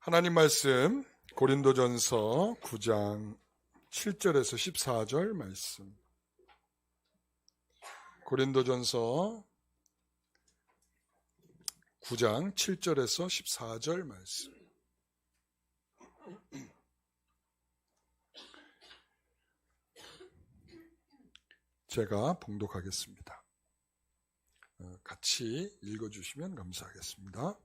하나님 말씀 고린도전서 9장 7절에서 14절 말씀. 고린도전서 9장 7절에서 14절 말씀. 제가 봉독하겠습니다. 같이 읽어주시면 감사하겠습니다.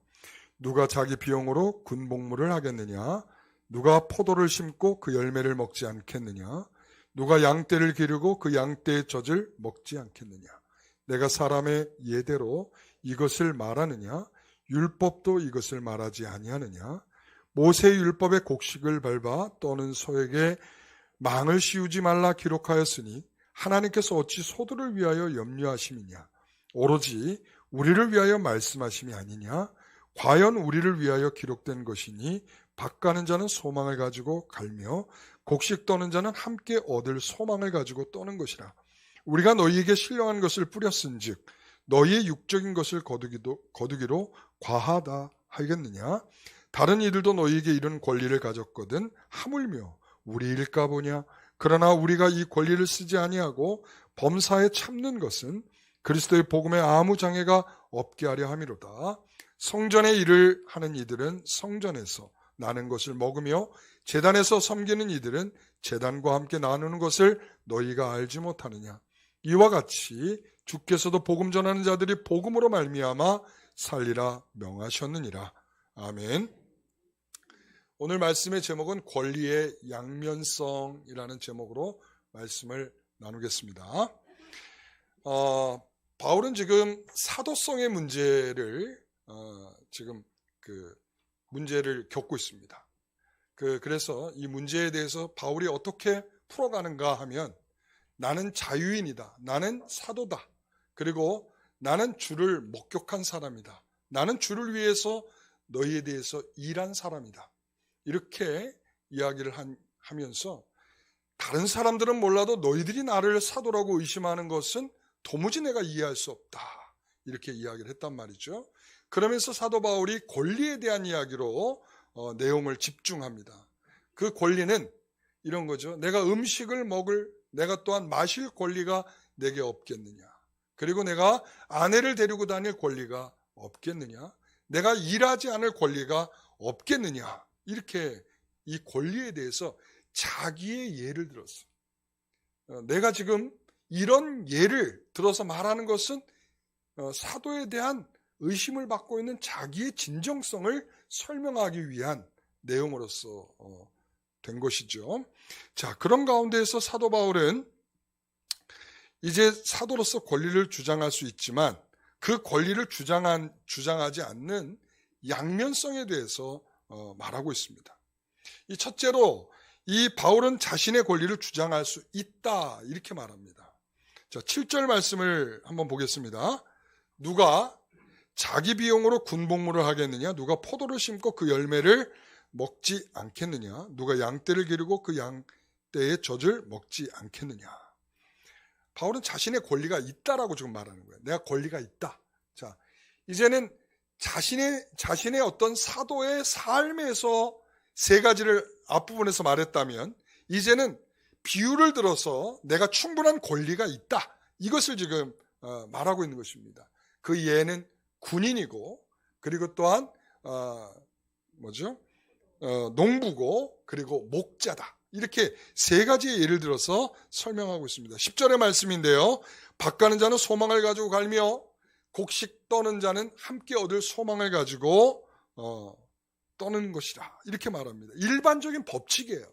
누가 자기 비용으로 군복무를 하겠느냐? 누가 포도를 심고 그 열매를 먹지 않겠느냐? 누가 양떼를 기르고 그 양떼의 젖을 먹지 않겠느냐? 내가 사람의 예대로 이것을 말하느냐? 율법도 이것을 말하지 아니하느냐? 모세의 율법의 곡식을 밟아 떠는 소에게 망을 씌우지 말라 기록하였으니 하나님께서 어찌 소들을 위하여 염려하심이냐? 오로지 우리를 위하여 말씀하심이 아니냐? 과연 우리를 위하여 기록된 것이니 밭가는 자는 소망을 가지고 갈며 곡식 떠는 자는 함께 얻을 소망을 가지고 떠는 것이라. 우리가 너희에게 신령한 것을 뿌렸은즉 너희의 육적인 것을 거두기로 과하다 하겠느냐? 다른 이들도 너희에게 이런 권리를 가졌거든 하물며 우리 일까 보냐? 그러나 우리가 이 권리를 쓰지 아니하고 범사에 참는 것은 그리스도의 복음에 아무 장애가 없게 하려 함이로다. 성전의 일을 하는 이들은 성전에서 나는 것을 먹으며 제단에서 섬기는 이들은 제단과 함께 나누는 것을 너희가 알지 못하느냐? 이와 같이 주께서도 복음 전하는 자들이 복음으로 말미암아 살리라 명하셨느니라. 아멘. 오늘 말씀의 제목은 권리의 양면성이라는 제목으로 말씀을 나누겠습니다. 바울은 지금 사도성의 문제를 문제를 겪고 있습니다. 그래서 이 문제에 대해서 바울이 어떻게 풀어가는가 하면 나는 자유인이다. 나는 사도다. 그리고 나는 주를 목격한 사람이다. 나는 주를 위해서 너희에 대해서 일한 사람이다. 이렇게 이야기를 하면서 다른 사람들은 몰라도 너희들이 나를 사도라고 의심하는 것은 도무지 내가 이해할 수 없다. 이렇게 이야기를 했단 말이죠. 그러면서 사도 바울이 권리에 대한 이야기로 내용을 집중합니다. 그 권리는 이런 거죠. 내가 음식을 먹을, 내가 또한 마실 권리가 내게 없겠느냐? 그리고 내가 아내를 데리고 다닐 권리가 없겠느냐? 내가 일하지 않을 권리가 없겠느냐? 이렇게 이 권리에 대해서 자기의 예를 들었어요. 내가 지금 이런 예를 들어서 말하는 것은 사도에 대한 의심을 받고 있는 자기의 진정성을 설명하기 위한 내용으로서 된 것이죠. 자, 그런 가운데에서 사도 바울은 이제 사도로서 권리를 주장할 수 있지만 그 권리를 주장하지 않는 양면성에 대해서 말하고 있습니다. 이 첫째로 이 바울은 자신의 권리를 주장할 수 있다 이렇게 말합니다. 자, 7절 말씀을 한번 보겠습니다. 누가 자기 비용으로 군복무를 하겠느냐? 누가 포도를 심고 그 열매를 먹지 않겠느냐? 누가 양떼를 기르고 그 양떼의 젖을 먹지 않겠느냐? 바울은 자신의 권리가 있다라고 지금 말하는 거예요. 내가 권리가 있다. 자, 이제는 자신의 어떤 사도의 삶에서 세 가지를 앞부분에서 말했다면 이제는 비유를 들어서 내가 충분한 권리가 있다. 이것을 지금 말하고 있는 것입니다. 그 예는 군인이고 그리고 또한 농부고 그리고 목자다. 이렇게 세 가지의 예를 들어서 설명하고 있습니다. 10절의 말씀인데요. 밭가는 자는 소망을 가지고 갈며 곡식 떠는 자는 함께 얻을 소망을 가지고 떠는 것이라. 이렇게 말합니다. 일반적인 법칙이에요.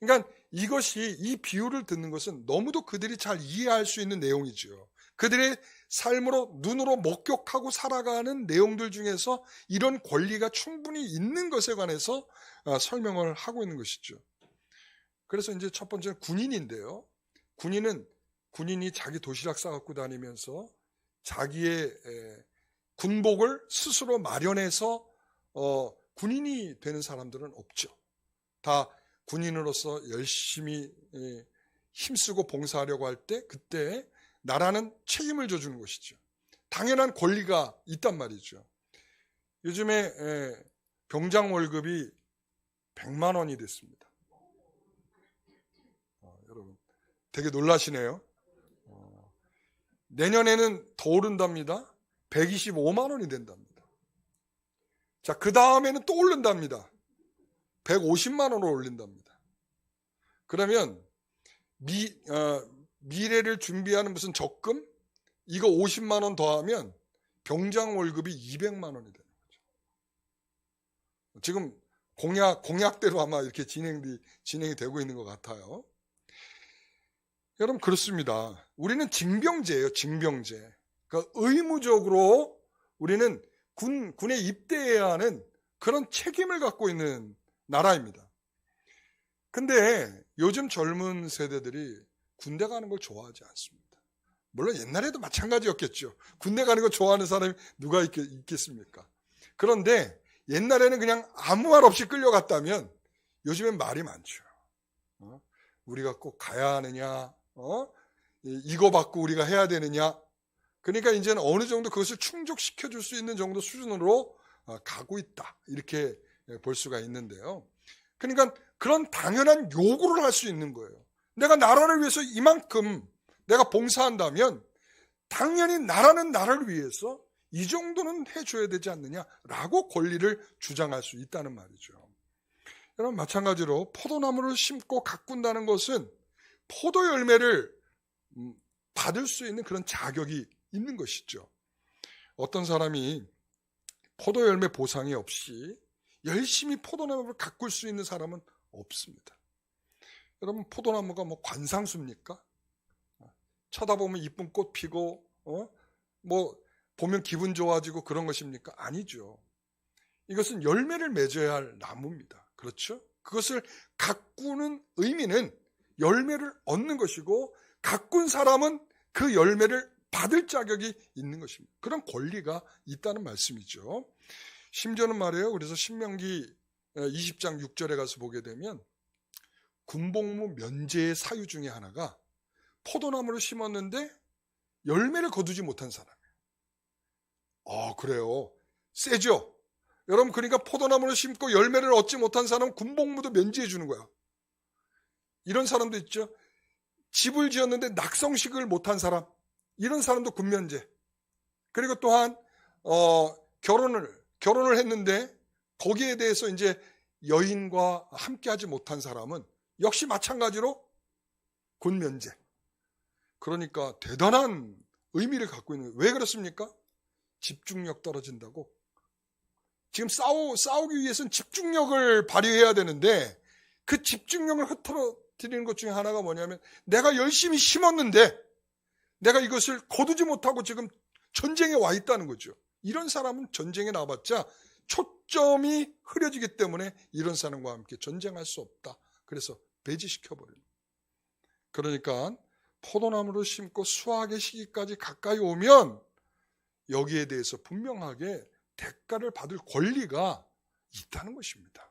그러니까 이것이 이 비유를 듣는 것은 너무도 그들이 잘 이해할 수 있는 내용이죠. 그들의 삶으로 눈으로 목격하고 살아가는 내용들 중에서 이런 권리가 충분히 있는 것에 관해서 설명을 하고 있는 것이죠. 그래서 이제 첫 번째는 군인인데요. 군인이 자기 도시락 싸갖고 다니면서 자기의 군복을 스스로 마련해서 군인이 되는 사람들은 없죠. 다 군인으로서 열심히 힘쓰고 봉사하려고 할 때 그때 나라는 책임을 져주는 것이죠. 당연한 권리가 있단 말이죠. 요즘에 병장 월급이 100만 원이 됐습니다. 여러분 되게 놀라시네요. 내년에는 더 오른답니다. 125만 원이 된답니다. 자, 그 다음에는 또 오른답니다. 150만 원으로 올린답니다. 그러면 미래를 준비하는 무슨 적금? 이거 50만 원 더하면 병장 월급이 200만 원이 되는 거죠. 지금 공약대로 아마 이렇게 진행이 되고 있는 것 같아요. 여러분 그렇습니다. 우리는 징병제예요. 징병제. 그러니까 의무적으로 우리는 군에 입대해야 하는 그런 책임을 갖고 있는 나라입니다. 근데 요즘 젊은 세대들이 군대 가는 걸 좋아하지 않습니다. 물론 옛날에도 마찬가지였겠죠. 군대 가는 거 좋아하는 사람이 누가 있겠습니까? 그런데 옛날에는 그냥 아무 말 없이 끌려갔다면 요즘엔 말이 많죠. 우리가 꼭 가야 하느냐? 이거 받고 우리가 해야 되느냐? 그러니까 이제는 어느 정도 그것을 충족시켜 줄 수 있는 정도 수준으로 가고 있다. 이렇게 볼 수가 있는데요. 그러니까 그런 당연한 요구를 할 수 있는 거예요. 내가 나라를 위해서 이만큼 내가 봉사한다면 당연히 나라는 나를 위해서 이 정도는 해줘야 되지 않느냐라고 권리를 주장할 수 있다는 말이죠. 여러분 마찬가지로 포도나무를 심고 가꾼다는 것은 포도 열매를 받을 수 있는 그런 자격이 있는 것이죠. 어떤 사람이 포도 열매 보상이 없이 열심히 포도나무를 가꿀 수 있는 사람은 없습니다. 여러분 포도나무가 뭐 관상수입니까? 쳐다보면 이쁜 꽃 피고 뭐 보면 기분 좋아지고 그런 것입니까? 아니죠. 이것은 열매를 맺어야 할 나무입니다. 그렇죠? 그것을 가꾸는 의미는 열매를 얻는 것이고 가꾼 사람은 그 열매를 받을 자격이 있는 것입니다. 그런 권리가 있다는 말씀이죠. 심지어는 말이에요. 그래서 신명기 20장 6절에 가서 보게 되면 군복무 면제의 사유 중에 하나가 포도나무를 심었는데 열매를 거두지 못한 사람이에요. 그래요. 세죠? 여러분 그러니까 포도나무를 심고 열매를 얻지 못한 사람은 군복무도 면제해 주는 거야. 이런 사람도 있죠. 집을 지었는데 낙성식을 못한 사람, 이런 사람도 군면제. 그리고 또한 결혼을 했는데 거기에 대해서 이제 여인과 함께하지 못한 사람은 역시 마찬가지로 군면제. 그러니까 대단한 의미를 갖고 있는 거예요. 왜 그렇습니까? 집중력 떨어진다고. 지금 싸우기 위해서는 집중력을 발휘해야 되는데 그 집중력을 흐트러뜨리는 것 중에 하나가 뭐냐면 내가 열심히 심었는데 내가 이것을 거두지 못하고 지금 전쟁에 와 있다는 거죠. 이런 사람은 전쟁에 나와봤자 초점이 흐려지기 때문에 이런 사람과 함께 전쟁할 수 없다. 그래서 배제시켜버려요. 그러니까 포도나무를 심고 수확의 시기까지 가까이 오면 여기에 대해서 분명하게 대가를 받을 권리가 있다는 것입니다.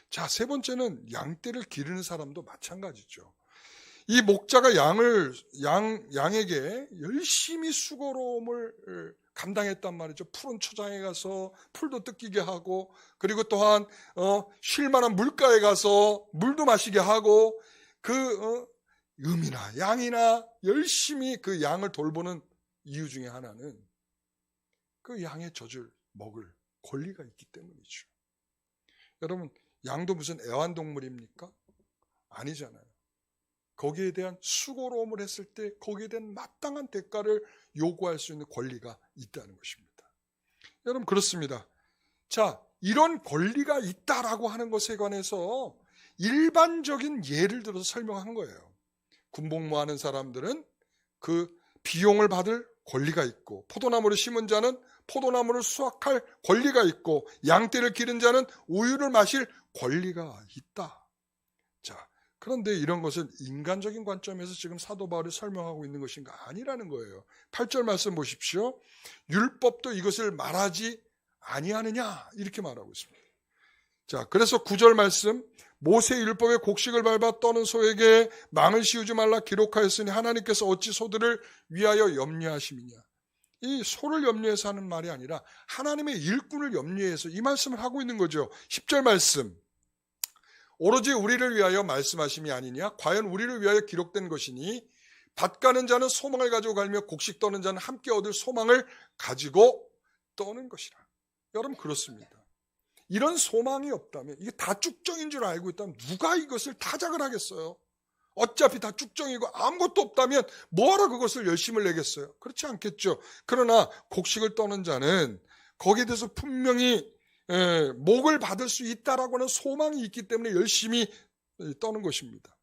자, 세 번째는 양떼를 기르는 사람도 마찬가지죠. 이 목자가 양에게 열심히 수고로움을 감당했단 말이죠. 푸른 초장에 가서 풀도 뜯기게 하고, 그리고 또한 쉴만한 물가에 가서 물도 마시게 하고, 음이나 양이나 열심히 그 양을 돌보는 이유 중에 하나는 그 양의 젖을 먹을 권리가 있기 때문이죠. 여러분, 양도 무슨 애완동물입니까? 아니잖아요. 거기에 대한 수고로움을 했을 때 거기에 대한 마땅한 대가를 요구할 수 있는 권리가 있다는 것입니다. 여러분 그렇습니다. 자, 이런 권리가 있다라고 하는 것에 관해서 일반적인 예를 들어서 설명한 거예요. 군복무하는 사람들은 그 비용을 받을 권리가 있고, 포도나무를 심은 자는 포도나무를 수확할 권리가 있고, 양떼를 기른 자는 우유를 마실 권리가 있다. 자, 그런데 이런 것은 인간적인 관점에서 지금 사도 바울이 설명하고 있는 것인가? 아니라는 거예요. 8절 말씀 보십시오. 율법도 이것을 말하지 아니하느냐? 이렇게 말하고 있습니다. 자, 그래서 9절 말씀, 모세 율법의 곡식을 밟아 떠는 소에게 망을 씌우지 말라 기록하였으니 하나님께서 어찌 소들을 위하여 염려하심이냐? 이 소를 염려해서 하는 말이 아니라 하나님의 일꾼을 염려해서 이 말씀을 하고 있는 거죠. 10절 말씀. 오로지 우리를 위하여 말씀하심이 아니냐? 과연 우리를 위하여 기록된 것이니 밭 가는 자는 소망을 가지고 갈며 곡식 떠는 자는 함께 얻을 소망을 가지고 떠는 것이라. 여러분 그렇습니다. 이런 소망이 없다면, 이게 다 쭉정인 줄 알고 있다면 누가 이것을 타작을 하겠어요? 어차피 다 쭉정이고 아무것도 없다면 뭐하러 그것을 열심을 내겠어요? 그렇지 않겠죠. 그러나 곡식을 떠는 자는 거기에 대해서 분명히 목을 받을 수 있다라고 하는 소망이 있기 때문에 열심히 떠는 것입니다.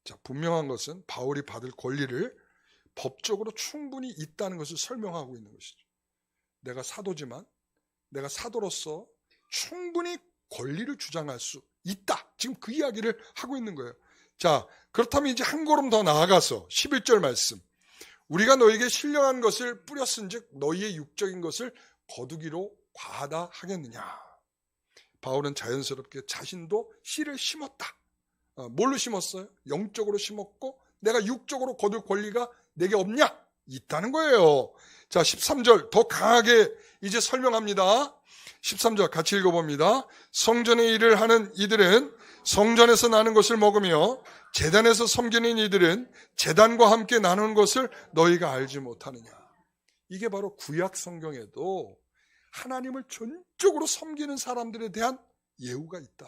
자, 분명한 것은 바울이 받을 권리를 법적으로 충분히 있다는 것을 설명하고 있는 것이죠. 내가 사도지만 내가 사도로서 충분히 권리를 주장할 수 있다. 지금 그 이야기를 하고 있는 거예요. 자, 그렇다면 이제 한 걸음 더 나아가서 11절 말씀. 우리가 너에게 신령한 것을 뿌렸은즉 너희의 육적인 것을 거두기로 과하다 하겠느냐. 바울은 자연스럽게 자신도 씨를 심었다. 뭘로 심었어요? 영적으로 심었고 내가 육적으로 거둘 권리가 내게 없냐? 있다는 거예요. 자, 13절 더 강하게 이제 설명합니다. 13절 같이 읽어봅니다. 성전의 일을 하는 이들은 성전에서 나는 것을 먹으며 제단에서 섬기는 이들은 제단과 함께 나누는 것을 너희가 알지 못하느냐. 이게 바로 구약 성경에도 하나님을 전적으로 섬기는 사람들에 대한 예우가 있다.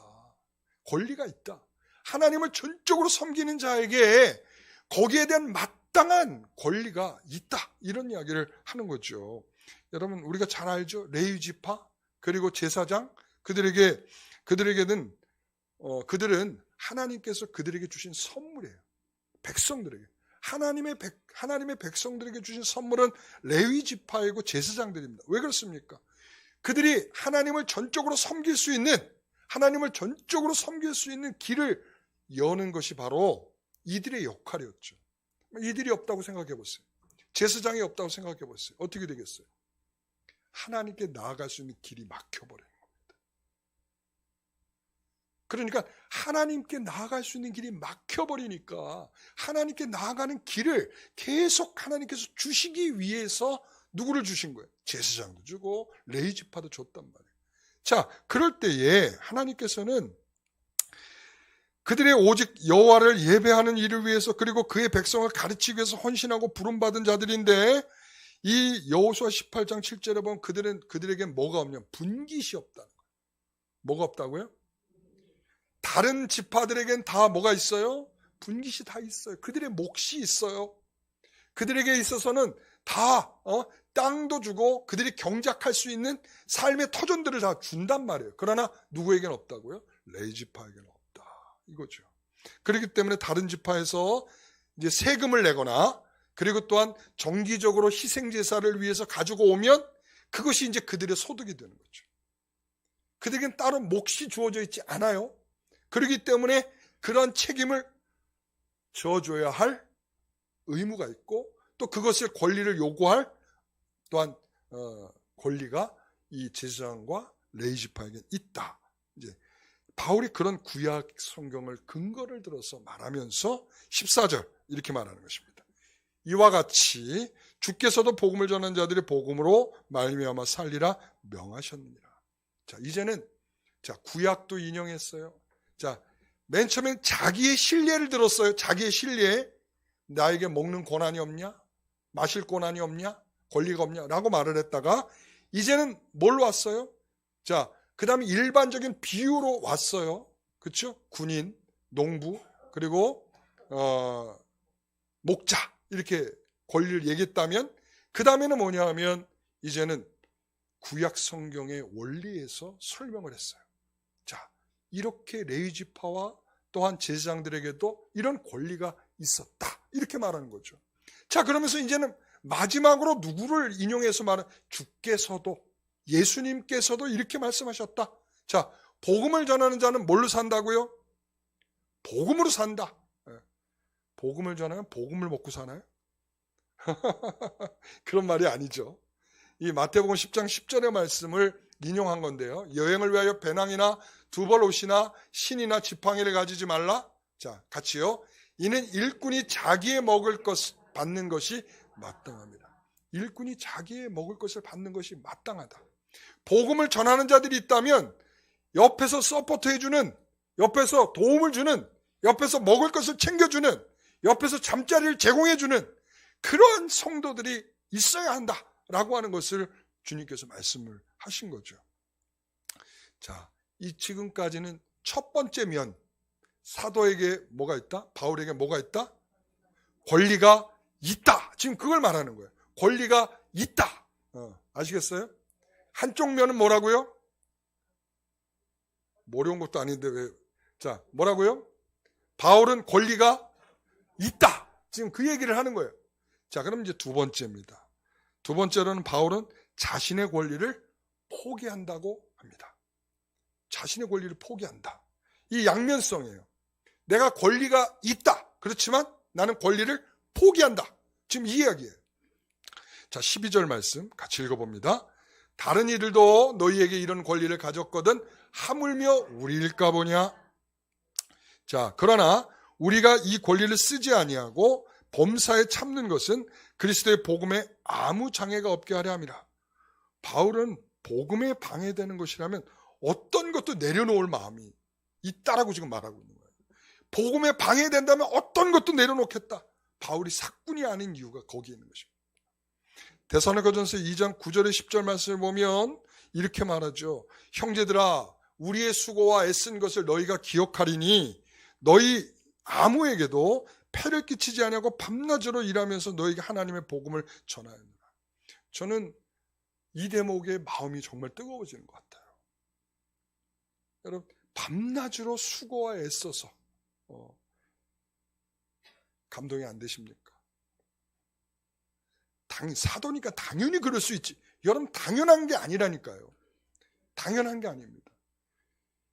권리가 있다. 하나님을 전적으로 섬기는 자에게 거기에 대한 마땅한 권리가 있다. 이런 이야기를 하는 거죠. 여러분 우리가 잘 알죠. 레위 지파 그리고 제사장 그들은 하나님께서 그들에게 주신 선물이에요. 백성들에게 하나님의 백성들에게 주신 선물은 레위 지파이고 제사장들입니다. 왜 그렇습니까? 그들이 하나님을 전적으로 섬길 수 있는 길을 여는 것이 바로 이들의 역할이었죠. 이들이 없다고 생각해 보세요. 제사장이 없다고 생각해 보세요. 어떻게 되겠어요? 하나님께 나아갈 수 있는 길이 막혀버리는 겁니다. 그러니까 하나님께 나아갈 수 있는 길이 막혀버리니까 하나님께 나아가는 길을 계속 하나님께서 주시기 위해서 누구를 주신 거예요? 제사장도 주고 레위 지파도 줬단 말이에요. 자, 그럴 때에 하나님께서는 그들의 오직 여호와를 예배하는 일을 위해서 그리고 그의 백성을 가르치기 위해서 헌신하고 부름받은 자들인데 이 여호수아 18장 7절에 보면 그들에겐 뭐가 없냐면 분깃이 없다는 거예요. 뭐가 없다고요? 다른 지파들에겐 다 뭐가 있어요? 분깃이 다 있어요. 그들의 몫이 있어요. 그들에게 있어서는 다 땅도 주고 그들이 경작할 수 있는 삶의 터전들을 다 준단 말이에요. 그러나 누구에겐 없다고요? 레위 지파에게는 없다. 이거죠. 그렇기 때문에 다른 지파에서 이제 세금을 내거나 그리고 또한 정기적으로 희생제사를 위해서 가지고 오면 그것이 이제 그들의 소득이 되는 거죠. 그들에겐 따로 몫이 주어져 있지 않아요. 그렇기 때문에 그런 책임을 져줘야 할 의무가 있고 또 그것을 권리를 요구할 또한 권리가 이 제사장과 레위 지파에게 있다. 이제 바울이 그런 구약 성경을 근거를 들어서 말하면서 14절 이렇게 말하는 것입니다. 이와 같이 주께서도 복음을 전하는 자들의 복음으로 말미암아 살리라 명하셨느니라. 자, 이제는 구약도 인용했어요. 자, 맨 처음엔 자기의 신뢰를 들었어요. 자기의 신뢰. 나에게 먹는 권한이 없냐? 마실 권한이 없냐? 권리가 없냐? 라고 말을 했다가 이제는 뭘로 왔어요? 자, 그 다음에 일반적인 비유로 왔어요. 그렇죠? 군인, 농부, 그리고 목자 이렇게 권리를 얘기했다면 그 다음에는 뭐냐 하면 이제는 구약 성경의 원리에서 설명을 했어요. 자, 이렇게 레위 지파와 또한 제사장들에게도 이런 권리가 있었다. 이렇게 말하는 거죠. 자, 그러면서 이제는 마지막으로 누구를 인용해서 말하는 주께서도 예수님께서도 이렇게 말씀하셨다. 자, 복음을 전하는 자는 뭘로 산다고요? 복음으로 산다. 복음을 전하면 복음을 먹고 사나요? 그런 말이 아니죠. 이 마태복음 10장 10절의 말씀을 인용한 건데요. 여행을 위하여 배낭이나 두벌 옷이나 신이나 지팡이를 가지지 말라. 자, 같이요. 이는 일꾼이 자기의 먹을 것 받는 것이 마땅합니다. 일꾼이 자기의 먹을 것을 받는 것이 마땅하다. 복음을 전하는 자들이 있다면 옆에서 서포트해주는, 옆에서 도움을 주는, 옆에서 먹을 것을 챙겨주는, 옆에서 잠자리를 제공해주는 그런 성도들이 있어야 한다라고 하는 것을 주님께서 말씀을 하신 거죠. 자, 이 지금까지는 첫 번째 면, 사도에게 뭐가 있다? 바울에게 뭐가 있다? 권리가 있다. 지금 그걸 말하는 거예요. 권리가 있다. 아시겠어요? 한쪽 면은 뭐라고요? 어려운 것도 아닌데 왜? 자, 뭐라고요? 바울은 권리가 있다. 지금 그 얘기를 하는 거예요. 자, 그럼 이제 두 번째입니다. 두 번째로는 바울은 자신의 권리를 포기한다고 합니다. 자신의 권리를 포기한다. 이 양면성이에요. 내가 권리가 있다. 그렇지만 나는 권리를 포기한다. 지금 이 이야기예요. 자, 12절 말씀 같이 읽어봅니다. 다른 이들도 너희에게 이런 권리를 가졌거든 하물며 우리일까 보냐. 자, 그러나 우리가 이 권리를 쓰지 아니하고 범사에 참는 것은 그리스도의 복음에 아무 장애가 없게 하려 함이라. 바울은 복음에 방해되는 것이라면 어떤 것도 내려놓을 마음이 있다라고 지금 말하고 있는 거예요. 복음에 방해된다면 어떤 것도 내려놓겠다. 바울이 사꾼이 아닌 이유가 거기에 있는 것입니다. 데살로니가전서 2장 9절에 10절 말씀을 보면 이렇게 말하죠. 형제들아, 우리의 수고와 애쓴 것을 너희가 기억하리니 너희 아무에게도 폐를 끼치지 아니하고 밤낮으로 일하면서 너희에게 하나님의 복음을 전하였느라. 저는 이 대목에 마음이 정말 뜨거워지는 것 같아요. 여러분, 밤낮으로 수고와 애써서 감동이 안 되십니까? 사도니까 당연히 그럴 수 있지. 여러분, 당연한 게 아니라니까요. 당연한 게 아닙니다.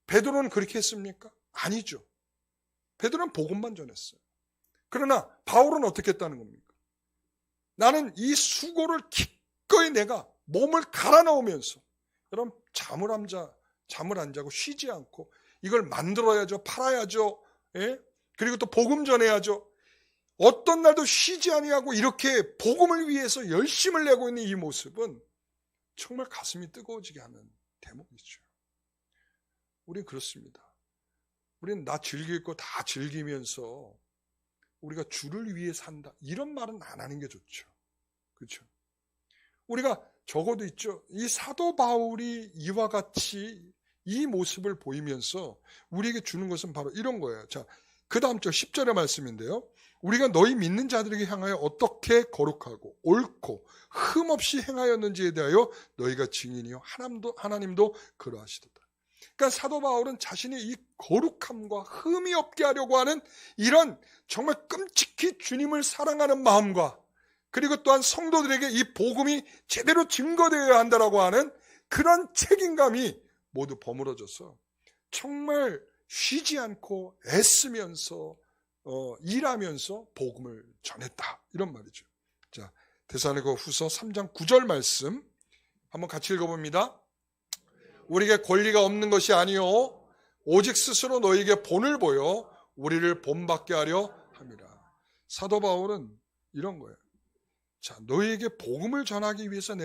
베드로는 그렇게 했습니까? 아니죠. 베드로는 복음만 전했어요. 그러나 바울은 어떻게 했다는 겁니까? 나는 이 수고를 기꺼이 내가 몸을 갈아 넣으면서, 여러분, 잠을 안 자고 쉬지 않고 이걸 만들어야죠. 팔아야죠. 예? 그리고 또 복음 전해야죠. 어떤 날도 쉬지 아니하고 이렇게 복음을 위해서 열심을 내고 있는 이 모습은 정말 가슴이 뜨거워지게 하는 대목이죠. 우린 그렇습니다. 우리는 나 즐길 거 다 즐기면서 우리가 주를 위해 산다, 이런 말은 안 하는 게 좋죠. 그렇죠? 우리가 적어도 있죠. 이 사도 바울이 이와 같이 이 모습을 보이면서 우리에게 주는 것은 바로 이런 거예요. 자, 그 다음 절 10절의 말씀인데요. 우리가 너희 믿는 자들에게 향하여 어떻게 거룩하고 옳고 흠없이 행하였는지에 대하여 너희가 증인이요 하나님도 그러하시도다. 그러니까 사도 바울은 자신의 이 거룩함과 흠이 없게 하려고 하는 이런 정말 끔찍히 주님을 사랑하는 마음과, 그리고 또한 성도들에게 이 복음이 제대로 증거되어야 한다라고 하는 그런 책임감이 모두 버무러져서 정말 쉬지 않고 애쓰면서 일하면서 복음을 전했다, 이런 말이죠. 자, 데살로니가 후서 3장 9절 말씀 한번 같이 읽어봅니다. 우리에게 권리가 없는 것이 아니요 오직 스스로 너희에게 본을 보여 우리를 본받게 하려 함이라. 사도 바울은 이런 거예요. 자, 너희에게 복음을 전하기 위해서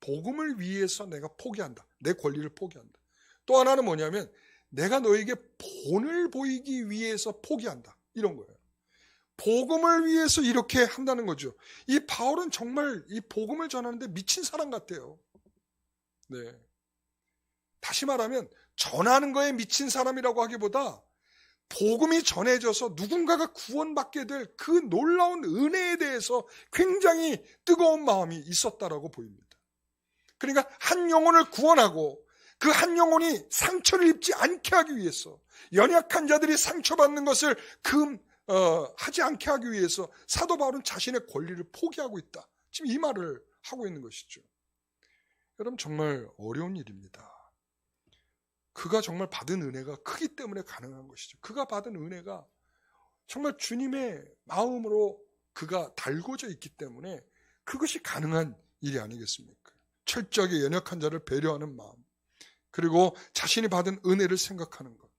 복음을 위해서 내가 포기한다. 내 권리를 포기한다. 또 하나는 뭐냐면 내가 너희에게 본을 보이기 위해서 포기한다, 이런 거예요. 복음을 위해서 이렇게 한다는 거죠. 이 바울은 정말 이 복음을 전하는데 미친 사람 같아요. 네. 다시 말하면 전하는 거에 미친 사람이라고 하기보다 복음이 전해져서 누군가가 구원받게 될 그 놀라운 은혜에 대해서 굉장히 뜨거운 마음이 있었다라고 보입니다. 그러니까 한 영혼을 구원하고 그 한 영혼이 상처를 입지 않게 하기 위해서, 연약한 자들이 상처받는 것을 하지 않게 하기 위해서 사도 바울은 자신의 권리를 포기하고 있다. 지금 이 말을 하고 있는 것이죠. 여러분, 정말 어려운 일입니다. 그가 정말 받은 은혜가 크기 때문에 가능한 것이죠. 그가 받은 은혜가 정말 주님의 마음으로 그가 달궈져 있기 때문에 그것이 가능한 일이 아니겠습니까? 철저하게 연약한 자를 배려하는 마음, 그리고 자신이 받은 은혜를 생각하는 것.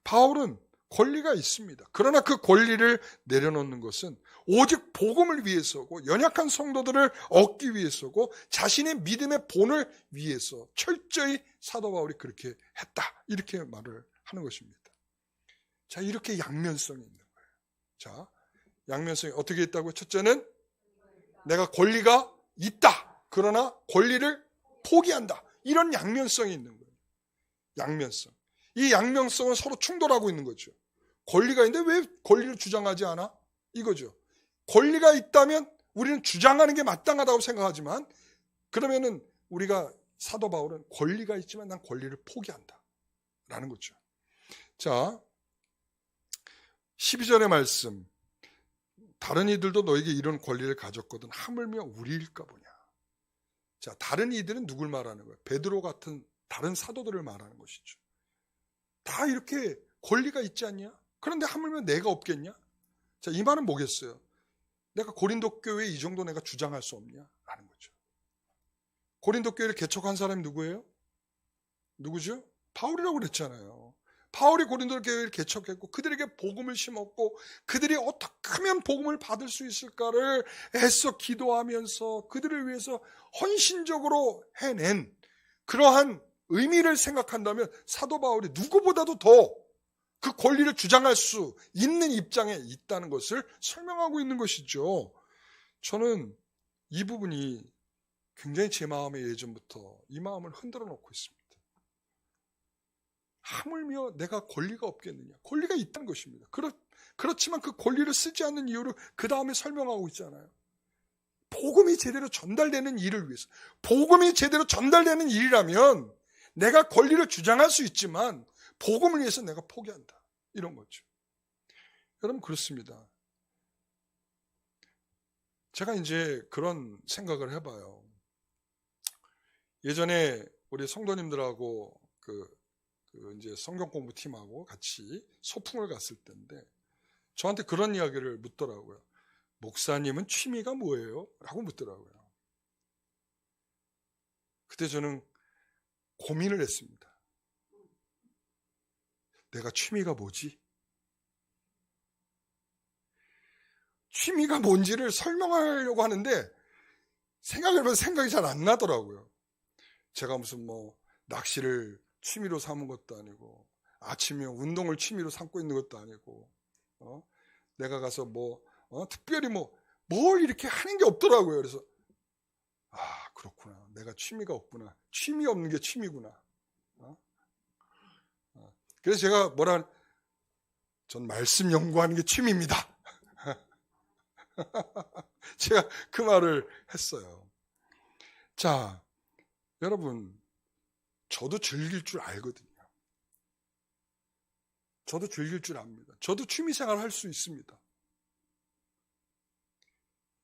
바울은 권리가 있습니다. 그러나 그 권리를 내려놓는 것은 오직 복음을 위해서고 연약한 성도들을 얻기 위해서고 자신의 믿음의 본을 위해서 철저히 사도 바울이 그렇게 했다. 이렇게 말을 하는 것입니다. 자, 이렇게 양면성이 있는 거예요. 자, 양면성이 어떻게 있다고요? 첫째는 내가 권리가 있다. 그러나 권리를 포기한다. 이런 양면성이 있는 거예요. 양면성. 이 양면성은 서로 충돌하고 있는 거죠. 권리가 있는데 왜 권리를 주장하지 않아? 이거죠. 권리가 있다면 우리는 주장하는 게 마땅하다고 생각하지만 그러면은 우리가 사도 바울은 권리가 있지만 난 권리를 포기한다. 라는 거죠. 자, 12절의 말씀. 다른 이들도 너에게 이런 권리를 가졌거든 하물며 우리일까 보냐. 자, 다른 이들은 누굴 말하는 거예요? 베드로 같은 다른 사도들을 말하는 것이죠. 다 이렇게 권리가 있지 않냐? 그런데 하물며 내가 없겠냐? 자, 이 말은 뭐겠어요? 내가 고린도 교회에 이 정도 내가 주장할 수 없냐? 라는 거죠. 고린도 교회를 개척한 사람이 누구예요? 누구죠? 바울이라고 그랬잖아요. 바울이 고린도 교회를 개척했고 그들에게 복음을 심었고 그들이 어떻게 하면 복음을 받을 수 있을까를 애써 기도하면서 그들을 위해서 헌신적으로 해낸 그러한 의미를 생각한다면 사도 바울이 누구보다도 더 그 권리를 주장할 수 있는 입장에 있다는 것을 설명하고 있는 것이죠. 저는 이 부분이 굉장히 제 마음에 예전부터 이 마음을 흔들어 놓고 있습니다. 하물며 내가 권리가 없겠느냐. 권리가 있다는 것입니다. 그렇지만 그 권리를 쓰지 않는 이유를 그 다음에 설명하고 있잖아요. 복음이 제대로 전달되는 일을 위해서. 복음이 제대로 전달되는 일이라면 내가 권리를 주장할 수 있지만 복음을 위해서 내가 포기한다. 이런 거죠. 여러분 그렇습니다. 제가 이제 그런 생각을 해봐요. 예전에 우리 성도님들하고 이제 성경 공부팀하고 같이 소풍을 갔을 때인데 저한테 그런 이야기를 묻더라고요. 목사님은 취미가 뭐예요? 라고 묻더라고요. 그때 저는 고민을 했습니다. 내가 취미가 뭐지? 취미가 뭔지를 설명하려고 하는데 생각해보면 생각이 잘 안 나더라고요. 제가 무슨 낚시를 취미로 삼은 것도 아니고 아침에 운동을 취미로 삼고 있는 것도 아니고 내가 가서 특별히 뭘 이렇게 하는 게 없더라고요. 그래서 그렇구나. 내가 취미가 없구나. 취미 없는 게 취미구나. 그래서 제가 전 말씀 연구하는 게 취미입니다. 제가 그 말을 했어요. 자, 여러분 저도 즐길 줄 알거든요. 저도 즐길 줄 압니다. 저도 취미생활 할 수 있습니다.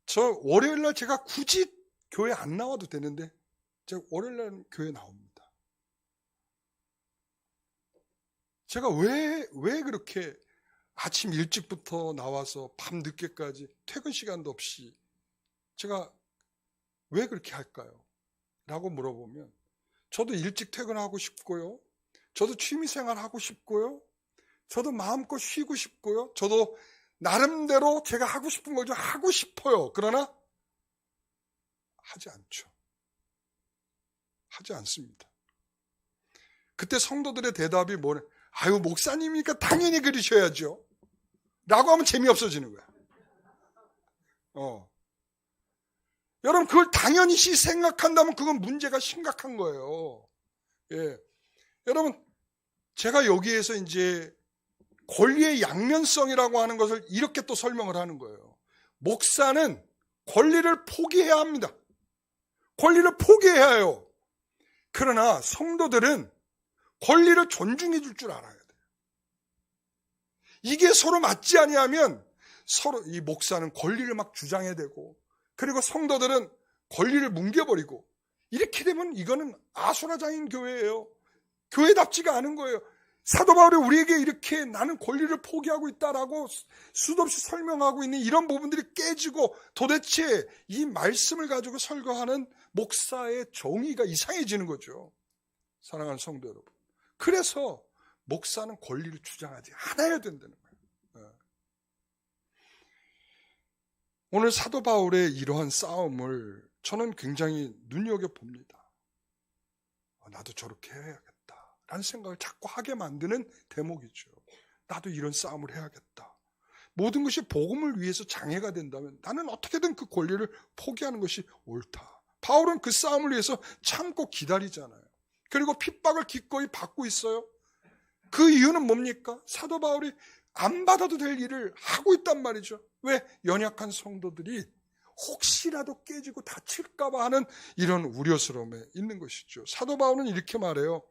저 월요일날 제가 굳이 교회 안 나와도 되는데 제가 월요일날 교회 나옵니다. 제가 왜 그렇게 아침 일찍부터 나와서 밤 늦게까지 퇴근 시간도 없이 제가 왜 그렇게 할까요? 라고 물어보면 저도 일찍 퇴근하고 싶고요. 저도 취미생활 하고 싶고요. 저도 마음껏 쉬고 싶고요. 저도 나름대로 제가 하고 싶은 걸 좀 하고 싶어요. 그러나 하지 않죠. 하지 않습니다. 그때 성도들의 대답이 뭐냐? 아유, 목사님이니까 당연히 그러셔야죠. 라고 하면 재미없어지는 거야. 여러분, 그걸 당연히 생각한다면 그건 문제가 심각한 거예요. 예. 여러분, 제가 여기에서 이제 권리의 양면성이라고 하는 것을 이렇게 또 설명을 하는 거예요. 목사는 권리를 포기해야 합니다. 권리를 포기해야 해요. 그러나 성도들은 권리를 존중해 줄 줄 알아야 돼요. 이게 서로 맞지 아니하면 서로 이 목사는 권리를 막 주장해야 되고 그리고 성도들은 권리를 뭉개버리고 이렇게 되면 이거는 아수라장인 교회예요. 교회답지가 않은 거예요. 사도 바울이 우리에게 이렇게 나는 권리를 포기하고 있다라고 수도 없이 설명하고 있는 이런 부분들이 깨지고 도대체 이 말씀을 가지고 설교하는 목사의 정의가 이상해지는 거죠. 사랑하는 성도 여러분. 그래서 목사는 권리를 주장하지 않아야 된다는 거예요. 오늘 사도 바울의 이러한 싸움을 저는 굉장히 눈여겨봅니다. 나도 저렇게 해야겠다 라는 생각을 자꾸 하게 만드는 대목이죠. 나도 이런 싸움을 해야겠다. 모든 것이 복음을 위해서 장애가 된다면 나는 어떻게든 그 권리를 포기하는 것이 옳다. 바울은 그 싸움을 위해서 참고 기다리잖아요. 그리고 핍박을 기꺼이 받고 있어요. 그 이유는 뭡니까? 사도 바울이 안 받아도 될 일을 하고 있단 말이죠. 왜? 연약한 성도들이 혹시라도 깨지고 다칠까 봐 하는 이런 우려스러움에 있는 것이죠. 사도 바울은 이렇게 말해요.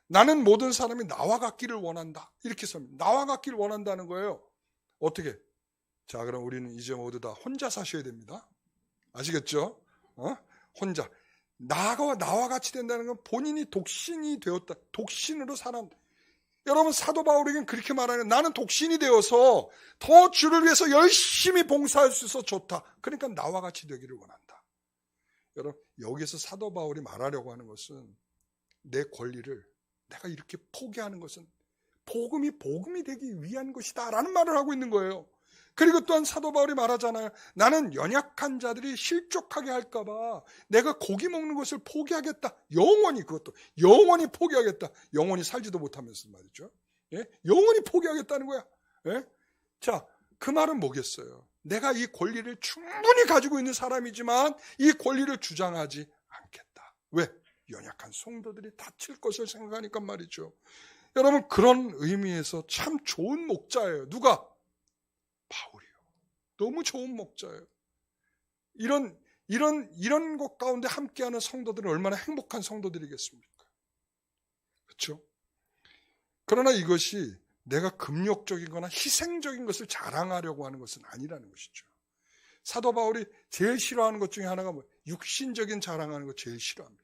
나는 모든 사람이 나와 같기를 원한다. 이렇게 씁니다. 나와 같기를 원한다는 거예요. 어떻게? 자, 그럼 우리는 이제 모두 다 혼자 사셔야 됩니다. 아시겠죠? 혼자. 나와 같이 된다는 건 본인이 독신이 되었다. 독신으로 살았다. 여러분, 사도 바울에겐 그렇게 말하는, 나는 독신이 되어서 더 주를 위해서 열심히 봉사할 수 있어서 좋다. 그러니까 나와 같이 되기를 원한다. 여러분, 여기서 사도 바울이 말하려고 하는 것은 내 권리를 내가 이렇게 포기하는 것은 복음이 되기 위한 것이다 라는 말을 하고 있는 거예요. 그리고 또한 사도 바울이 말하잖아요. 나는 연약한 자들이 실족하게 할까 봐 내가 고기 먹는 것을 포기하겠다. 그것도 영원히 포기하겠다. 영원히 살지도 못하면서 말이죠. 예? 영원히 포기하겠다는 거야. 예? 자, 그 말은 뭐겠어요? 내가 이 권리를 충분히 가지고 있는 사람이지만 이 권리를 주장하지 않겠다. 왜? 연약한 성도들이 다칠 것을 생각하니까 말이죠. 여러분, 그런 의미에서 참 좋은 목자예요. 누가? 바울이요. 너무 좋은 목자예요. 이런 것 가운데 함께하는 성도들은 얼마나 행복한 성도들이겠습니까? 그렇죠? 그러나 이것이 내가 금욕적이거나 희생적인 것을 자랑하려고 하는 것은 아니라는 것이죠. 사도 바울이 제일 싫어하는 것 중에 하나가 육신적인 자랑하는 거 제일 싫어합니다.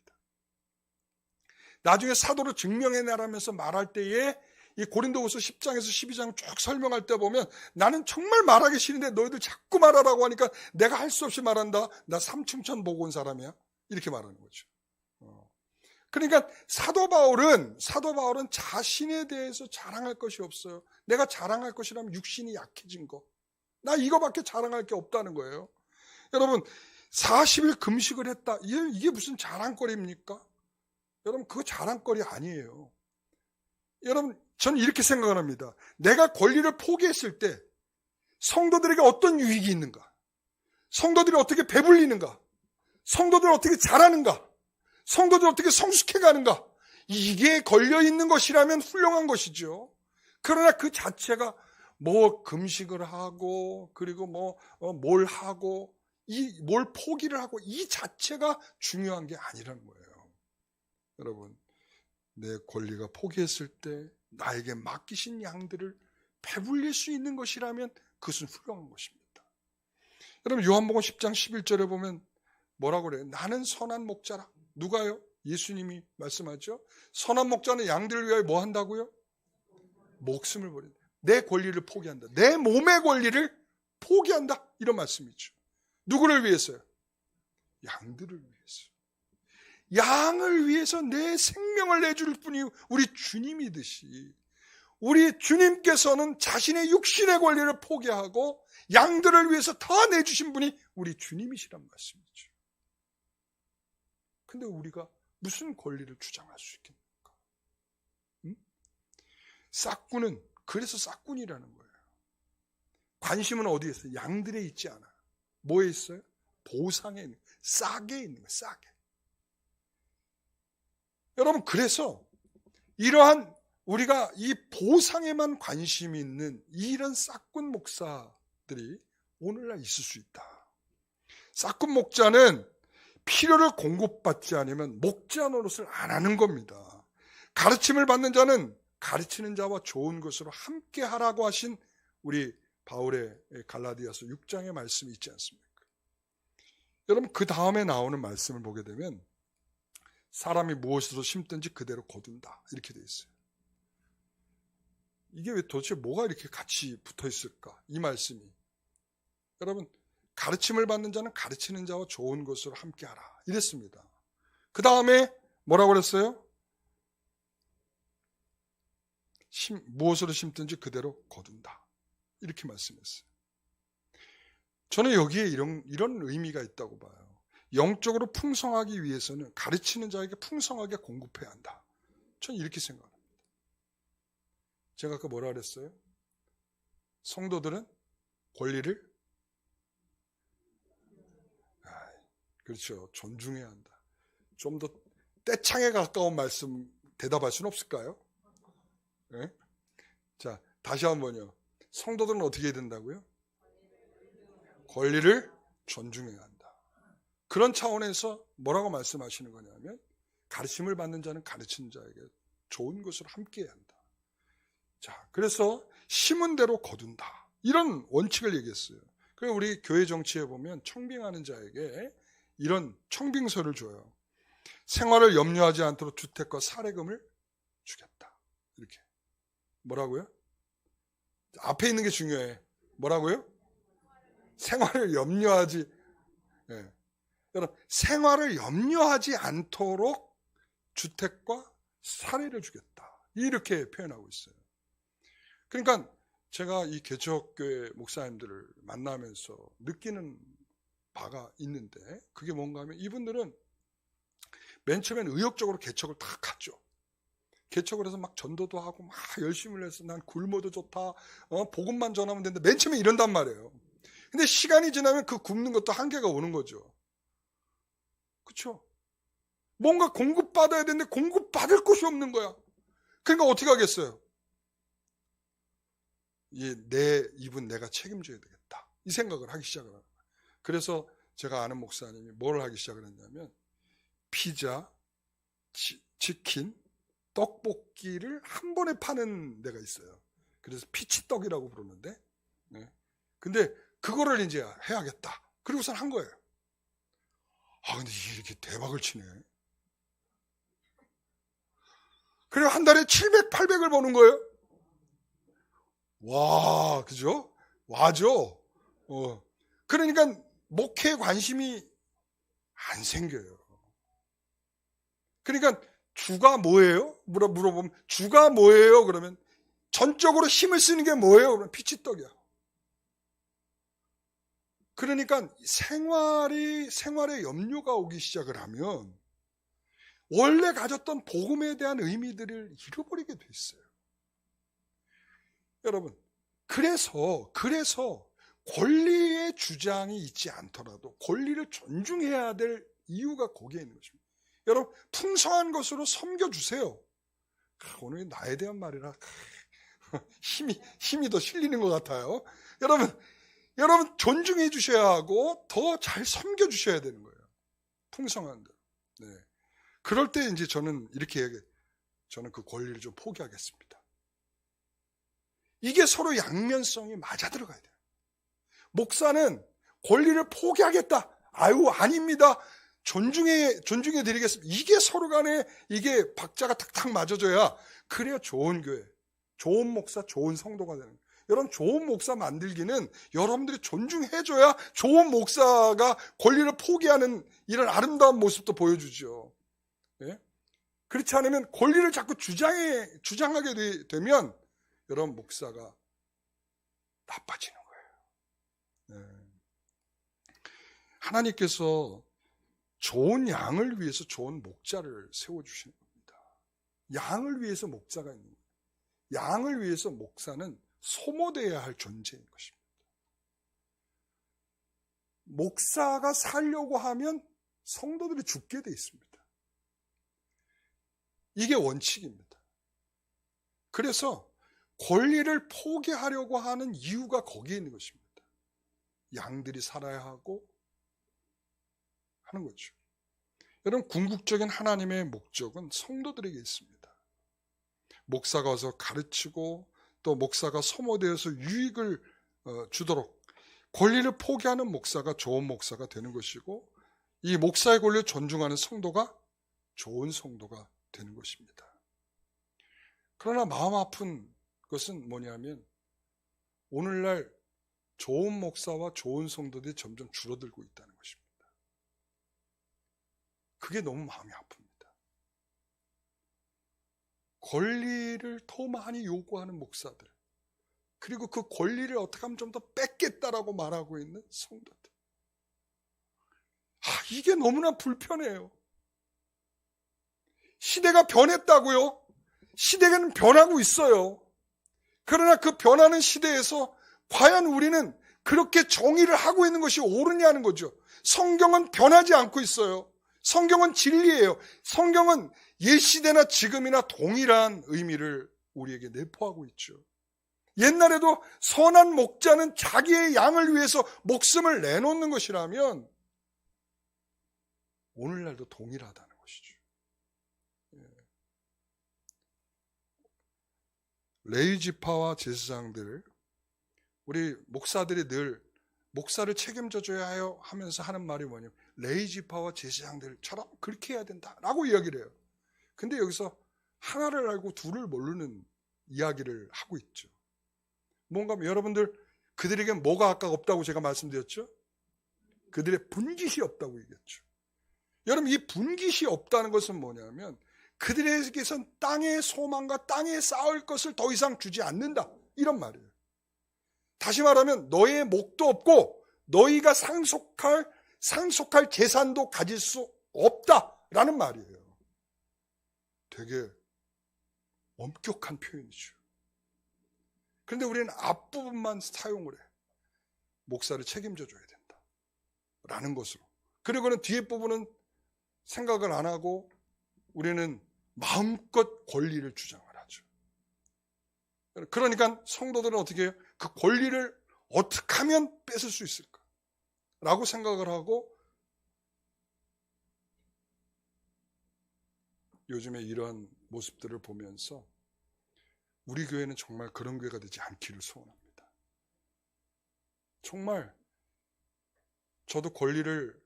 나중에 사도로 증명해내라면서 말할 때에 이 고린도후서 10장에서 12장 쭉 설명할 때 보면 나는 정말 말하기 싫은데 너희들 자꾸 말하라고 하니까 내가 할 수 없이 말한다. 나 삼층천 보고 온 사람이야. 이렇게 말하는 거죠. 그러니까 사도 바울은 자신에 대해서 자랑할 것이 없어요. 내가 자랑할 것이라면 육신이 약해진 거. 나 이거밖에 자랑할 게 없다는 거예요. 여러분, 40일 금식을 했다. 이게 무슨 자랑거리입니까? 여러분, 그거 자랑거리 아니에요. 여러분, 저는 이렇게 생각을 합니다. 내가 권리를 포기했을 때 성도들에게 어떤 유익이 있는가? 성도들이 어떻게 배불리는가? 성도들이 어떻게 자라는가? 성도들이 어떻게 성숙해가는가? 이게 걸려있는 것이라면 훌륭한 것이죠. 그러나 그 자체가 금식을 하고 그리고 뭘 하고 뭘 포기를 하고 이 자체가 중요한 게 아니라는 거예요. 여러분, 내 권리가 포기했을 때 나에게 맡기신 양들을 배불릴 수 있는 것이라면 그것은 훌륭한 것입니다. 여러분, 요한복음 10장 11절에 보면 뭐라고 그래요? 나는 선한 목자라. 누가요? 예수님이 말씀하죠. 선한 목자는 양들을 위하여 뭐 한다고요? 목숨을 버린다. 내 권리를 포기한다. 내 몸의 권리를 포기한다. 이런 말씀이죠. 누구를 위해서요? 양들을 위해서. 양을 위해서 내 생명을 내줄 분이 우리 주님이듯이 우리 주님께서는 자신의 육신의 권리를 포기하고 양들을 위해서 다 내주신 분이 우리 주님이시란 말씀이죠. 근데 우리가 무슨 권리를 주장할 수 있겠습니까? 싹군은 그래서 싹군이라는 거예요. 관심은 어디에 있어요? 양들에 있지 않아. 뭐에 있어요? 보상에 있는 거예요. 싹에 있는 거예요. 싹에. 여러분, 그래서 이러한 우리가 이 보상에만 관심이 있는 이런 싹군 목사들이 오늘날 있을 수 있다. 싹군 목자는 필요를 공급받지 않으면 목자 노릇을 안 하는 겁니다. 가르침을 받는 자는 가르치는 자와 좋은 것으로 함께 하라고 하신 우리 바울의 갈라디아서 6장의 말씀이 있지 않습니까? 여러분, 그 다음에 나오는 말씀을 보게 되면 사람이 무엇으로 심든지 그대로 거둔다. 이렇게 돼 있어요. 이게 왜 도대체 뭐가 이렇게 같이 붙어 있을까? 이 말씀이. 여러분, 가르침을 받는 자는 가르치는 자와 좋은 것으로 함께하라. 이랬습니다. 그 다음에 뭐라고 그랬어요? 무엇으로 심든지 그대로 거둔다. 이렇게 말씀했어요. 저는 여기에 이런 의미가 있다고 봐요. 영적으로 풍성하기 위해서는 가르치는 자에게 풍성하게 공급해야 한다. 저는 이렇게 생각합니다. 제가 아까 뭐라 그랬어요? 성도들은 권리를 그렇죠. 존중해야 한다. 좀 더 떼창에 가까운 말씀 대답할 수는 없을까요? 네? 자, 다시 한번요. 성도들은 어떻게 해야 된다고요? 권리를 존중해야 한다. 그런 차원에서 뭐라고 말씀하시는 거냐면 가르침을 받는 자는 가르치는 자에게 좋은 것을 함께 해야 한다. 자, 그래서 심은 대로 거둔다. 이런 원칙을 얘기했어요. 그래서 우리 교회 정치에 보면 청빙하는 자에게 이런 청빙서를 줘요. 생활을 염려하지 않도록 주택과 사례금을 주겠다. 이렇게. 뭐라고요? 앞에 있는 게 중요해. 뭐라고요? 생활을 염려하지, 예. 여러분, 생활을 염려하지 않도록 주택과 사례를 주겠다. 이렇게 표현하고 있어요. 그러니까 제가 이 개척교회 목사님들을 만나면서 느끼는 바가 있는데 그게 뭔가 하면 이분들은 맨 처음에는 의욕적으로 개척을 다 갔죠. 개척을 해서 막 전도도 하고 막 열심히 해서 난 굶어도 좋다. 복음만 전하면 된다. 맨 처음에 이런단 말이에요. 근데 시간이 지나면 그 굶는 것도 한계가 오는 거죠. 그렇죠? 뭔가 공급받아야 되는데 공급받을 곳이 없는 거야. 그러니까 어떻게 하겠어요? 내 입은 내가 책임져야 되겠다. 이 생각을 하기 시작을 하는 거예요. 그래서 제가 아는 목사님이 뭘 하기 시작을 했냐면 피자, 치킨, 떡볶이를 한 번에 파는 데가 있어요. 그래서 피치떡이라고 부르는데, 네. 근데 그거를 이제 해야겠다. 그리고선 한 거예요. 근데 이게 이렇게 대박을 치네. 그리고 한 달에 700, 800을 버는 거예요. 와, 그죠? 와죠? 그러니까 목회에 관심이 안 생겨요. 그러니까 주가 뭐예요? 물어보면 주가 뭐예요? 그러면 전적으로 힘을 쓰는 게 뭐예요? 그러면 피치떡이야. 그러니까 생활에 염려가 오기 시작을 하면 원래 가졌던 복음에 대한 의미들을 잃어버리게 됐어요. 여러분, 그래서 권리의 주장이 있지 않더라도 권리를 존중해야 될 이유가 거기에 있는 것입니다. 여러분, 풍성한 것으로 섬겨주세요. 오늘 나에 대한 말이라 힘이 더 실리는 것 같아요. 여러분 존중해 주셔야 하고 더 잘 섬겨 주셔야 되는 거예요. 풍성한 대로. 네. 그럴 때 이제 저는 이렇게 저는 그 권리를 좀 포기하겠습니다. 이게 서로 양면성이 맞아 들어가야 돼요. 목사는 권리를 포기하겠다. 아닙니다. 존중해 드리겠습니다. 이게 서로 간에 이게 박자가 탁탁 맞아져야 그래야 좋은 교회, 좋은 목사, 좋은 성도가 되는 거예요. 여러분, 좋은 목사 만들기는 여러분들이 존중해줘야 좋은 목사가 권리를 포기하는 이런 아름다운 모습도 보여주죠. 예? 그렇지 않으면 권리를 자꾸 주장하게 되면 여러분 목사가 나빠지는 거예요. 네. 하나님께서 좋은 양을 위해서 좋은 목자를 세워주시는 겁니다. 양을 위해서 목자가 있는 거예요. 양을 위해서 목사는 소모되어야 할 존재인 것입니다. 목사가 살려고 하면 성도들이 죽게 돼 있습니다. 이게 원칙입니다. 그래서 권리를 포기하려고 하는 이유가 거기에 있는 것입니다. 양들이 살아야 하고 하는 거죠. 여러분, 궁극적인 하나님의 목적은 성도들에게 있습니다. 목사가 와서 가르치고 또 목사가 소모되어서 유익을 주도록 권리를 포기하는 목사가 좋은 목사가 되는 것이고, 이 목사의 권리를 존중하는 성도가 좋은 성도가 되는 것입니다. 그러나 마음 아픈 것은 뭐냐면 오늘날 좋은 목사와 좋은 성도들이 점점 줄어들고 있다는 것입니다. 그게 너무 마음이 아픕니다. 권리를 더 많이 요구하는 목사들, 그리고 그 권리를 어떻게 하면 좀 더 뺏겠다라고 말하고 있는 성도들. 이게 너무나 불편해요. 시대가 변했다고요? 시대는 변하고 있어요. 그러나 그 변하는 시대에서 과연 우리는 그렇게 정의를 하고 있는 것이 옳으냐는 거죠. 성경은 변하지 않고 있어요. 성경은 진리예요. 성경은 옛 시대나 지금이나 동일한 의미를 우리에게 내포하고 있죠. 옛날에도 선한 목자는 자기의 양을 위해서 목숨을 내놓는 것이라면 오늘날도 동일하다는 것이죠. 레위 지파와 제사장들, 우리 목사들이 늘 목사를 책임져줘야 해요 하면서 하는 말이 뭐냐면 레위 지파와 제사장들처럼 그렇게 해야 된다라고 이야기를 해요. 근데 여기서 하나를 알고 둘을 모르는 이야기를 하고 있죠. 뭔가 여러분들 그들에게 뭐가 아까 없다고 제가 말씀드렸죠? 그들의 분깃이 없다고 얘기했죠. 여러분, 이 분깃이 없다는 것은 뭐냐면 그들에게선 땅의 소망과 땅에 쌓을 것을 더 이상 주지 않는다, 이런 말이에요. 다시 말하면 너의 목도 없고 너희가 상속할 재산도 가질 수 없다라는 말이에요. 되게 엄격한 표현이죠. 그런데 우리는 앞부분만 사용을 해. 목사를 책임져 줘야 된다 라는 것으로. 그리고는 뒤에 부분은 생각을 안 하고 우리는 마음껏 권리를 주장을 하죠. 그러니까 성도들은 어떻게 해요? 그 권리를 어떻게 하면 뺏을 수 있을까? 라고 생각을 하고 요즘에 이러한 모습들을 보면서 우리 교회는 정말 그런 교회가 되지 않기를 소원합니다. 정말 저도 권리를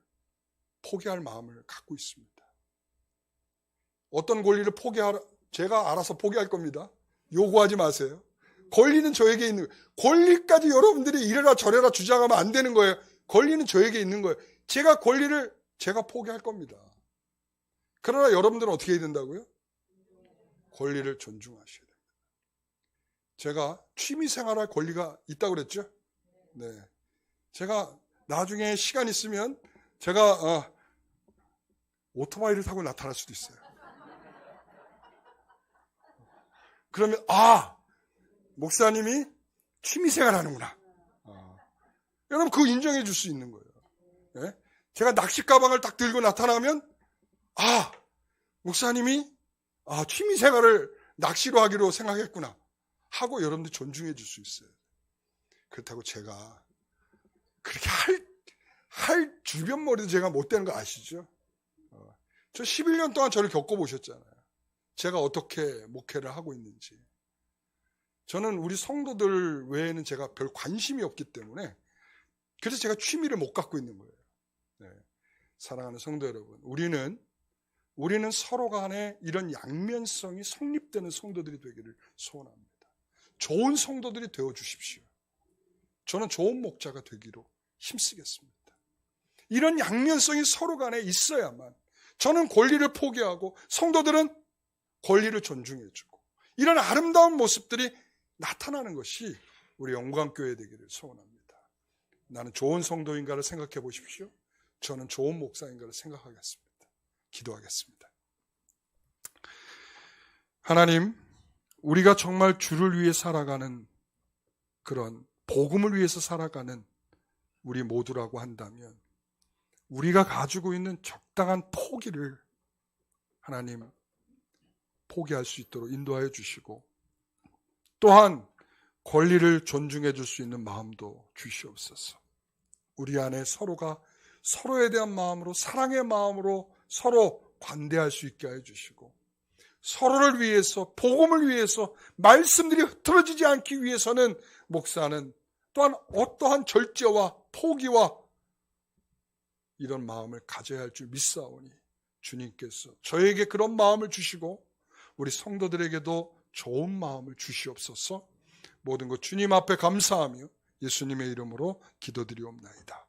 포기할 마음을 갖고 있습니다. 어떤 권리를 제가 알아서 포기할 겁니다. 요구하지 마세요. 권리는 저에게 있는 거예요. 권리까지 여러분들이 이래라 저래라 주장하면 안 되는 거예요. 권리는 저에게 있는 거예요. 제가 권리를 제가 포기할 겁니다. 그러나 여러분들은 어떻게 해야 된다고요? 권리를 존중하셔야 됩니다. 제가 취미 생활할 권리가 있다고 그랬죠? 네. 제가 나중에 시간 있으면 제가 오토바이를 타고 나타날 수도 있어요. 그러면 목사님이 취미생활 하는구나. 여러분 그거 인정해 줄 수 있는 거예요. 네? 제가 낚시 가방을 딱 들고 나타나면 목사님이 취미생활을 낚시로 하기로 생각했구나 하고 여러분들 존중해 줄 수 있어요. 그렇다고 제가 그렇게 할 주변 머리도 제가 못 되는 거 아시죠? 저 11년 동안 저를 겪어보셨잖아요. 제가 어떻게 목회를 하고 있는지. 저는 우리 성도들 외에는 제가 별 관심이 없기 때문에 그래서 제가 취미를 못 갖고 있는 거예요. 네. 사랑하는 성도 여러분, 우리는 서로 간에 이런 양면성이 성립되는 성도들이 되기를 소원합니다. 좋은 성도들이 되어주십시오. 저는 좋은 목자가 되기로 힘쓰겠습니다. 이런 양면성이 서로 간에 있어야만 저는 권리를 포기하고 성도들은 권리를 존중해주고 이런 아름다운 모습들이 나타나는 것이 우리 영광교회 되기를 소원합니다. 나는 좋은 성도인가를 생각해 보십시오. 저는 좋은 목사인가를 생각하겠습니다. 기도하겠습니다. 하나님, 우리가 정말 주를 위해 살아가는 그런 복음을 위해서 살아가는 우리 모두라고 한다면 우리가 가지고 있는 적당한 포기를 하나님 포기할 수 있도록 인도하여 주시고 또한 권리를 존중해 줄 수 있는 마음도 주시옵소서. 우리 안에 서로가 서로에 대한 마음으로 사랑의 마음으로 서로 관대할 수 있게 해 주시고 서로를 위해서 복음을 위해서 말씀들이 흐트러지지 않기 위해서는 목사는 또한 어떠한 절제와 포기와 이런 마음을 가져야 할 줄 믿사오니 주님께서 저에게 그런 마음을 주시고 우리 성도들에게도 좋은 마음을 주시옵소서. 모든 것 주님 앞에 감사하며 예수님의 이름으로 기도드리옵나이다.